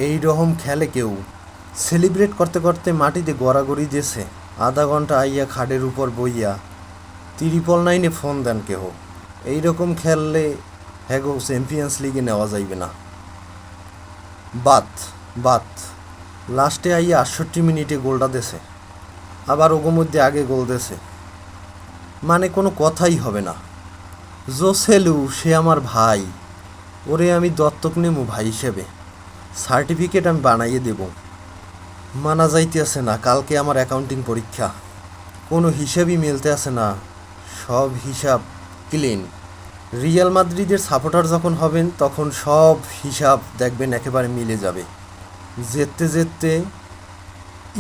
এই রকম খেলে কেউ সেলিব্রেট করতে করতে মাটিতে গড়াগড়ি দিয়েছে। আধা ঘন্টা আইয়া খাটের উপর বইয়া 999 ফোন দেন কেহ। এইরকম খেললে হ্যাগো চ্যাম্পিয়ন্স লিগে নেওয়া যাইবে না। বাত বাত লাস্টে আইয়া 68 মিনিটে গোলটা দেছে, আবার ওগো মধ্যে আগে গোল দেছে, মানে কোনো কথাই হবে না। জোসেলু সে আমার ভাই, ওরে আমি দত্তক নেবো ভাই হিসেবে, সার্টিফিকেট আমি বানাইয়ে দেব। মানা যাইতেছে না, কালকে আমার অ্যাকাউন্টিং পরীক্ষা, কোনো হিসাবই মিলতে আসে না, সব হিসাব ক্লিন। রিয়াল মাদ্রিদের সাপোর্টার যখন হবেন তখন সব হিসাব দেখবেন একেবারে মিলে যাবে। যেতে যেতে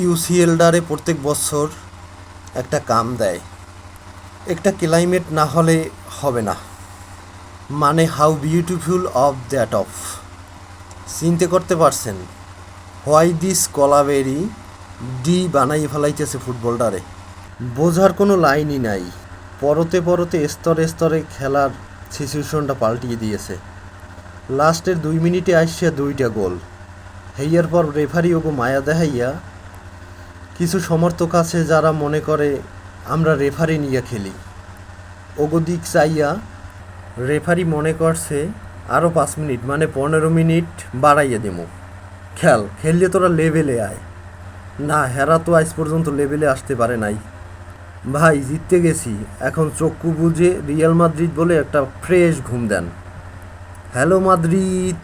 ইউসিএলডারে প্রত্যেক বছর একটা কাম দেয়, একটা ক্লাইমেট না হলে হবে না, মানে how beautiful of that of. চিনতে করতে পারছেন হোয়াই দিস কলাবেরি ডি বানাই ফেলাইতেছে ফুটবলটারে। বোঝার কোনো লাইনই নাই, পরতে পরতে স্তরে স্তরে খেলার সিচুয়েশনটা পাল্টিয়ে দিয়েছে। লাস্টের 2 মিনিটে আসছে 2টা গোল। হেয়ার পর রেফারি ওগো মায়া দেখাইয়া, কিছু সমর্থক আছে যারা মনে করে আমরা রেফারি নিয়ে খেলি, ওগো দিক চাইয়া রেফারি মনে করছে আরও 5 মিনিট মানে 15 মিনিট বাড়াইয়া দেবো, খেললে তোরা লেভেলে আয়। না, হেরা তো আজ পর্যন্ত লেভেলে আসতে পারে নাই। ভাই জিততে গেছি, এখন চক্ষু বুঝে রিয়াল মাদ্রিদ বলে একটা ফ্রেশ ঘুম দেন। Hello Madrid.